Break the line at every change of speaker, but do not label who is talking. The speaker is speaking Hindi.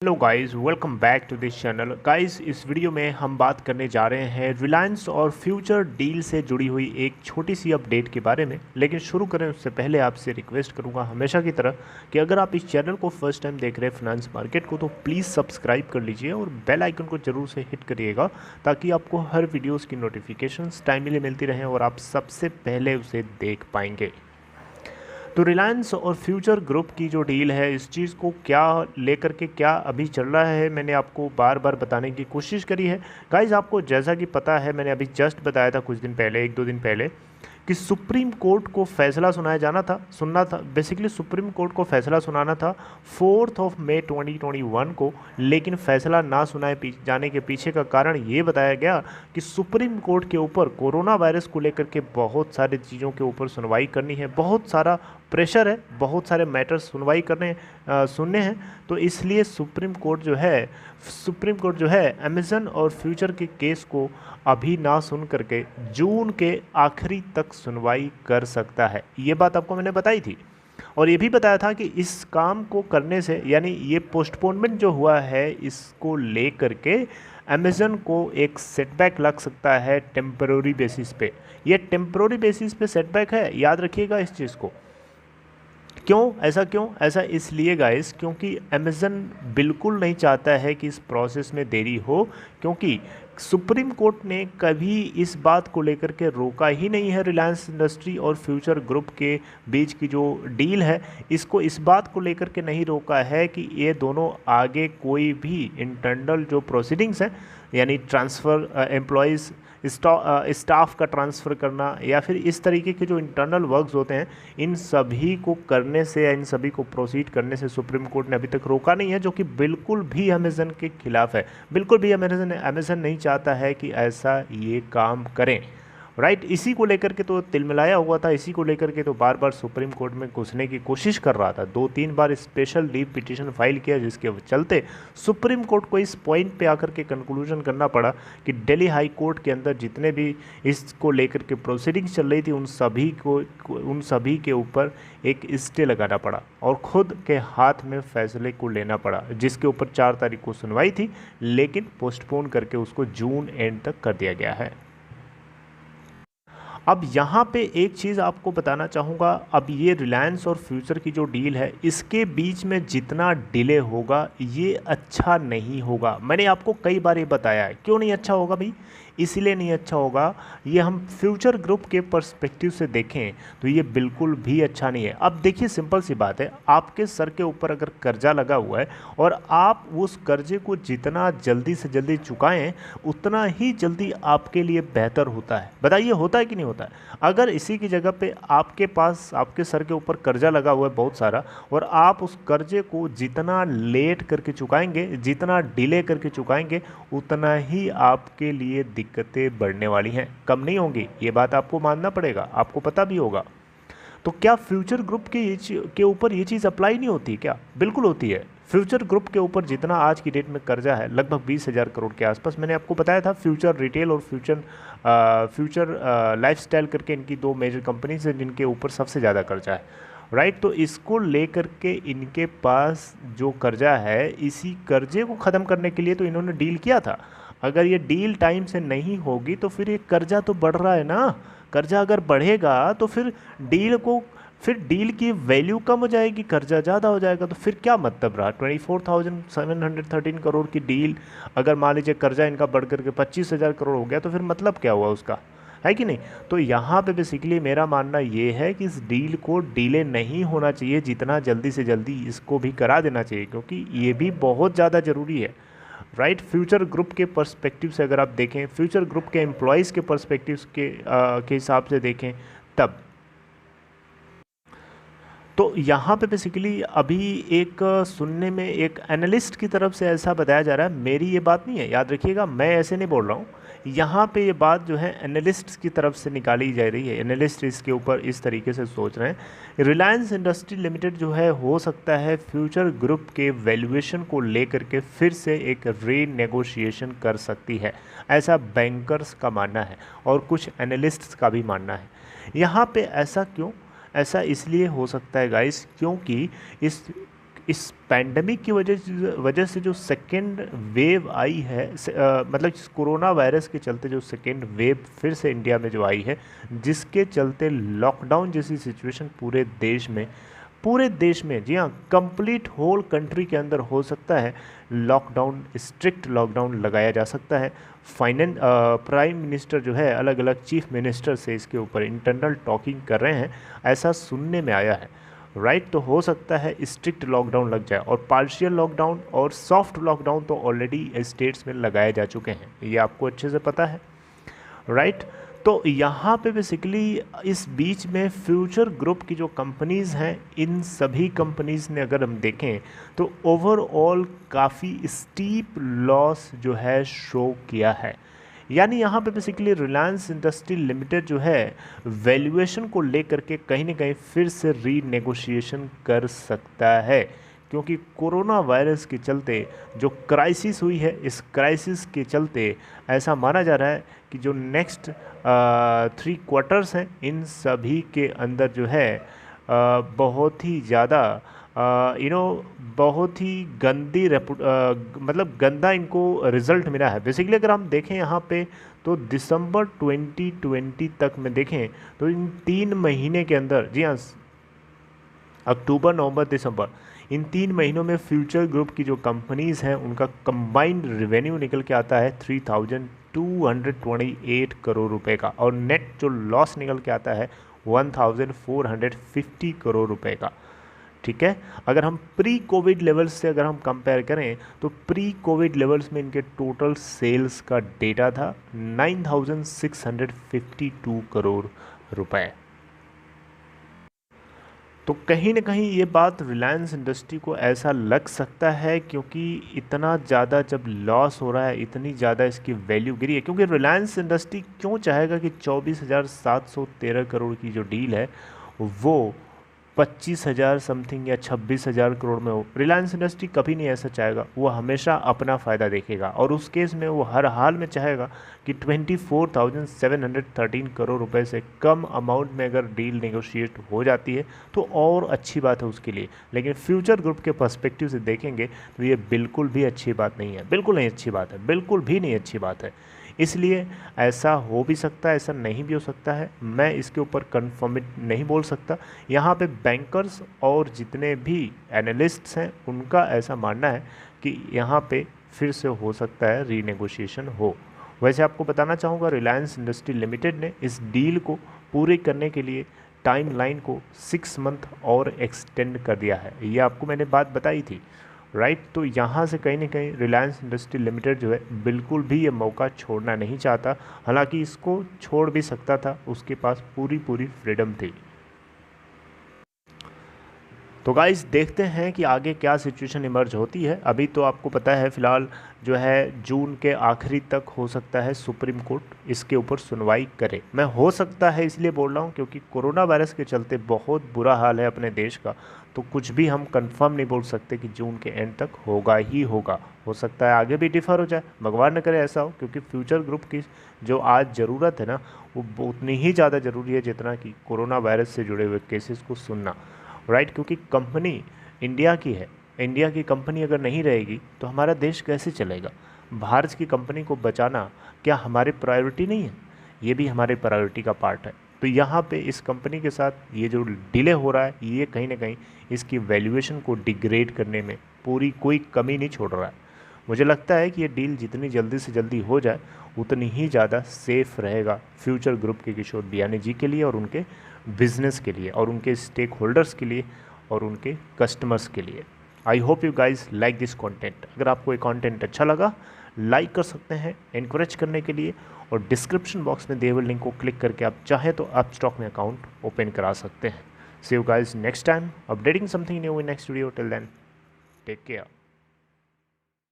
Hello guys, welcome back to this channel. Guys, इस वीडियो में हम बात करने जा रहे हैं रिलायंस और फ्यूचर डील से जुड़ी हुई एक छोटी सी अपडेट के बारे में। लेकिन शुरू करें उससे पहले आपसे रिक्वेस्ट करूंगा हमेशा की तरह कि अगर आप इस चैनल को फर्स्ट टाइम देख रहे हैं फाइनेंस मार्केट को, तो प्लीज़ सब्सक्राइब कर लीजिए और बेल आइकन को जरूर से हिट करिएगा ताकि आपको हर वीडियोज़ की नोटिफिकेशंस टाइमली मिलती रहें और आप सबसे पहले उसे देख पाएंगे। तो रिलायंस और फ्यूचर ग्रुप की जो डील है, इस चीज़ को क्या लेकर के क्या अभी चल रहा है, मैंने आपको बार बार बताने की कोशिश करी है। गाइज, आपको जैसा कि पता है, मैंने अभी जस्ट बताया था कुछ दिन पहले, एक दो दिन पहले, कि सुप्रीम कोर्ट को फैसला सुनना था बेसिकली सुप्रीम कोर्ट को फैसला सुनाना था 4 मई 2021 को। लेकिन फैसला ना सुनाए जाने के पीछे का कारण ये बताया गया कि सुप्रीम कोर्ट के ऊपर कोरोना वायरस को लेकर के बहुत सारी चीज़ों के ऊपर सुनवाई करनी है, बहुत सारा प्रेशर है, बहुत सारे मैटर्स सुनने हैं। तो इसलिए सुप्रीम कोर्ट जो है अमेज़न और फ्यूचर के केस को अभी ना सुन करके जून के आखिरी तक सुनवाई कर सकता है। ये बात आपको मैंने बताई थी और ये भी बताया था कि इस काम को करने से, यानी ये पोस्टपोनमेंट जो हुआ है, इसको ले करके अमेज़न को एक सेटबैक लग सकता है टेम्पररी बेसिस पे। ये टेम्पररी बेसिस पे सेटबैक है, याद रखिएगा इस चीज़ को। क्यों ऐसा इसलिए गाइस, क्योंकि अमेज़न बिल्कुल नहीं चाहता है कि इस प्रोसेस में देरी हो, क्योंकि सुप्रीम कोर्ट ने कभी इस बात को लेकर के रोका ही नहीं है। रिलायंस इंडस्ट्री और फ्यूचर ग्रुप के बीच की जो डील है, इसको इस बात को लेकर के नहीं रोका है कि ये दोनों आगे कोई भी इंटरनल जो प्रोसीडिंग्स हैं, यानी ट्रांसफ़र एम्प्लॉयज़ स्टाफ का ट्रांसफ़र करना या फिर इस तरीके के जो इंटरनल वर्क्स होते हैं, इन सभी को करने से या इन सभी को प्रोसीड करने से सुप्रीम कोर्ट ने अभी तक रोका नहीं है, जो कि बिल्कुल भी अमेज़न के खिलाफ है। बिल्कुल भी अमेज़न नहीं चाहता है कि ऐसा ये काम करें, राइट। इसी को लेकर के तो तिलमिलाया हुआ था, इसी को लेकर के तो बार बार सुप्रीम कोर्ट में घुसने की कोशिश कर रहा था। 2-3 बार स्पेशल लीव पिटीशन फाइल किया, जिसके चलते सुप्रीम कोर्ट को इस पॉइंट पे आकर के कंक्लूजन करना पड़ा कि दिल्ली हाई कोर्ट के अंदर जितने भी इसको लेकर के प्रोसीडिंग्स चल रही थी, उन सभी के ऊपर एक स्टे लगाना पड़ा और खुद के हाथ में फैसले को लेना पड़ा, जिसके ऊपर 4 तारीख को सुनवाई थी, लेकिन पोस्टपोन करके उसको जून एंड तक कर दिया गया है। अब यहाँ पे एक चीज़ आपको बताना चाहूँगा, अब ये रिलायंस और फ्यूचर की जो डील है, इसके बीच में जितना डिले होगा ये अच्छा नहीं होगा। मैंने आपको कई बार ये बताया है। क्यों नहीं अच्छा होगा भाई? इसलिए नहीं अच्छा होगा, ये हम फ्यूचर ग्रुप के पर्सपेक्टिव से देखें तो ये बिल्कुल भी अच्छा नहीं है। अब देखिए, सिंपल सी बात है, आपके सर के ऊपर अगर कर्जा लगा हुआ है और आप उस कर्जे को जितना जल्दी से जल्दी चुकाएं, उतना ही जल्दी आपके लिए बेहतर होता है। बताइए, होता है कि नहीं होता है? अगर इसी की जगह पे आपके सर के ऊपर कर्जा लगा हुआ है बहुत सारा, और आप उस कर्जे को जितना लेट करके चुकाएंगे, जितना डिले करके चुकाएंगे, उतना ही आपके लिए दिक्कतें बढ़ने वाली हैं, कम नहीं होंगी। ये बात आपको मानना पड़ेगा, आपको पता भी होगा। तो क्या फ्यूचर ग्रुप के ऊपर ये चीज़ अप्लाई नहीं होती क्या? बिल्कुल होती है। फ्यूचर ग्रुप के ऊपर जितना आज की डेट में कर्जा है, लगभग 20,000 करोड़ के आसपास, मैंने आपको बताया था। फ्यूचर रिटेल और फ्यूचर लाइफस्टाइल करके इनकी 2 मेजर कंपनीज हैं जिनके ऊपर सबसे ज़्यादा कर्जा है, राइट। तो इसको लेकर के इनके पास जो कर्जा है, इसी कर्जे को ख़त्म करने के लिए तो इन्होंने डील किया था। अगर ये डील टाइम से नहीं होगी तो फिर ये कर्जा तो बढ़ रहा है ना। कर्जा अगर बढ़ेगा तो फिर डील की वैल्यू कम हो जाएगी, कर्जा ज़्यादा हो जाएगा। तो फिर क्या मतलब रहा? 24,713 करोड़ की डील, अगर मान लीजिए कर्जा इनका बढ़ करके 25,000 करोड़ हो गया, तो फिर मतलब क्या हुआ उसका, है कि नहीं? तो यहाँ पे बेसिकली मेरा मानना ये है कि इस डील को डिले नहीं होना चाहिए, जितना जल्दी से जल्दी इसको भी करा देना चाहिए, क्योंकि ये भी बहुत ज़्यादा ज़रूरी है, राइट। फ्यूचर ग्रुप के पर्सपेक्टिव से अगर आप देखें, फ्यूचर ग्रुप के एम्प्लॉयज़ के पर्सपेक्टिव के हिसाब से देखें, तब तो यहाँ पे बेसिकली अभी एक सुनने में एक एनालिस्ट की तरफ से ऐसा बताया जा रहा है, मेरी ये बात नहीं है, याद रखिएगा, मैं ऐसे नहीं बोल रहा हूँ। यहाँ पे ये बात जो है एनालिस्ट की तरफ से निकाली जा रही है। एनालिस्ट इसके ऊपर इस तरीके से सोच रहे हैं, रिलायंस इंडस्ट्री लिमिटेड जो है, हो सकता है फ्यूचर ग्रुप के वैल्यूएशन को लेकर के फिर से एक रीनेगोशिएशन कर सकती है, ऐसा बैंकर्स का मानना है और कुछ एनालिस्ट्स का भी मानना है। यहाँ पे ऐसा क्यों? ऐसा इसलिए हो सकता है गाइस, क्योंकि इस पैंडमिक की वजह से जो सेकेंड वेव आई है, मतलब कोरोना वायरस के चलते जो सेकेंड वेव फिर से इंडिया में जो आई है, जिसके चलते लॉकडाउन जैसी सिचुएशन पूरे देश में, जी हाँ, कंप्लीट होल कंट्री के अंदर हो सकता है लॉकडाउन, स्ट्रिक्ट लॉकडाउन लगाया जा सकता है। प्राइम मिनिस्टर जो है अलग अलग चीफ मिनिस्टर से इसके ऊपर इंटरनल टॉकिंग कर रहे हैं, ऐसा सुनने में आया है, राइट। तो हो सकता है स्ट्रिक्ट लॉकडाउन लग जाए, और पार्शियल लॉकडाउन और सॉफ्ट लॉकडाउन तो ऑलरेडी स्टेट्स में लगाए जा चुके हैं, ये आपको अच्छे से पता है, राइट। तो यहाँ पे बेसिकली इस बीच में फ्यूचर ग्रुप की जो कंपनीज़ हैं, इन सभी कंपनीज़ ने अगर हम देखें तो ओवरऑल काफ़ी स्टीप लॉस जो है शो किया है। यानी यहाँ पे बेसिकली रिलायंस इंडस्ट्री लिमिटेड जो है वैल्यूएशन को लेकर के कहीं ना कहीं फिर से रीनेगोशिएशन कर सकता है, क्योंकि कोरोना वायरस के चलते जो क्राइसिस हुई है, इस क्राइसिस के चलते ऐसा माना जा रहा है कि जो नेक्स्ट 3 क्वार्टर्स हैं, इन सभी के अंदर जो है बहुत ही ज़्यादा बहुत ही गंदी मतलब गंदा इनको रिज़ल्ट मिला है। बेसिकली अगर हम देखें यहाँ पे तो दिसंबर 2020 तक में देखें तो इन 3 महीने के अंदर, जी हाँ, अक्टूबर, नवंबर, दिसंबर, इन 3 महीनों में फ्यूचर ग्रुप की जो कंपनीज़ हैं उनका कंबाइंड रेवेन्यू निकल के आता है 3228 करोड़ रुपए का, और नेट जो लॉस निकल के आता है 1450 करोड़ रुपए का, ठीक है। अगर हम प्री कोविड लेवल्स से अगर हम कंपेयर करें तो प्री कोविड लेवल्स में इनके टोटल सेल्स का डेटा था 9652 करोड़ रुपए। तो कहीं ना कहीं ये बात रिलायंस इंडस्ट्री को ऐसा लग सकता है, क्योंकि इतना ज़्यादा जब लॉस हो रहा है, इतनी ज़्यादा इसकी वैल्यू गिरी है, क्योंकि रिलायंस इंडस्ट्री क्यों चाहेगा कि 24,713 करोड़ की जो डील है वो 25,000 समथिंग या 26,000 करोड़ में हो। रिलायंस इंडस्ट्री कभी नहीं ऐसा चाहेगा, वो हमेशा अपना फ़ायदा देखेगा, और उस केस में वो हर हाल में चाहेगा कि 24,713 करोड़ रुपए से कम अमाउंट में अगर डील नेगोशिएट हो जाती है तो और अच्छी बात है उसके लिए। लेकिन फ्यूचर ग्रुप के पर्सपेक्टिव से देखेंगे तो ये बिल्कुल भी अच्छी बात नहीं है, बिल्कुल नहीं अच्छी बात है, बिल्कुल भी नहीं अच्छी बात है। इसलिए ऐसा हो भी सकता है, ऐसा नहीं भी हो सकता है, मैं इसके ऊपर कन्फर्म नहीं बोल सकता। यहाँ पे बैंकर्स और जितने भी एनालिस्ट्स हैं उनका ऐसा मानना है कि यहाँ पे फिर से हो सकता है रीनेगोशिएशन हो। वैसे आपको बताना चाहूँगा, रिलायंस इंडस्ट्री लिमिटेड ने इस डील को पूरे करने के लिए टाइमलाइन को 6 मंथ और एक्सटेंड कर दिया है, ये आपको मैंने बात बताई थी, राइट। तो यहाँ से कहीं ना कहीं रिलायंस इंडस्ट्री लिमिटेड जो है बिल्कुल भी ये मौका छोड़ना नहीं चाहता, हालांकि इसको छोड़ भी सकता था, उसके पास पूरी फ्रीडम थी। तो गाइस देखते हैं कि आगे क्या सिचुएशन इमर्ज होती है। अभी तो आपको पता है फ़िलहाल जो है जून के आखिरी तक हो सकता है सुप्रीम कोर्ट इसके ऊपर सुनवाई करे। मैं हो सकता है इसलिए बोल रहा हूँ क्योंकि कोरोना वायरस के चलते बहुत बुरा हाल है अपने देश का, तो कुछ भी हम कंफर्म नहीं बोल सकते कि जून के एंड तक होगा ही होगा। हो सकता है आगे भी डिफ़र हो जाए, भगवान न करे ऐसा हो, क्योंकि फ्यूचर ग्रुप की जो आज ज़रूरत है ना वो उतनी ही ज़्यादा ज़रूरी है जितना कि कोरोना वायरस से जुड़े हुए केसेस को सुनना, राइट। क्योंकि कंपनी इंडिया की है, इंडिया की कंपनी अगर नहीं रहेगी तो हमारा देश कैसे चलेगा। भारत की कंपनी को बचाना क्या हमारी प्रायोरिटी नहीं है? ये भी हमारे प्रायोरिटी का पार्ट है। तो यहाँ पे इस कंपनी के साथ ये जो डिले हो रहा है ये कहीं ना कहीं इसकी वैल्यूएशन को डिग्रेड करने में पूरी कोई कमी नहीं छोड़ रहा है। मुझे लगता है कि ये डील जितनी जल्दी से जल्दी हो जाए उतनी ही ज़्यादा सेफ़ रहेगा फ्यूचर ग्रुप के किशोर बियानी जी के लिए और उनके बिज़नेस के लिए और उनके स्टेक होल्डर्स के लिए और उनके कस्टमर्स के लिए। I hope you guys like this content. अगर आपको ये कंटेंट अच्छा लगा लाइक कर सकते हैं एनकरेज करने के लिए, और डिस्क्रिप्शन बॉक्स में दिए हुए लिंक को क्लिक करके आप चाहें तो अपस्टॉक में अकाउंट ओपन करा सकते हैं। See you guys next time updating something new in next video. Till then take care.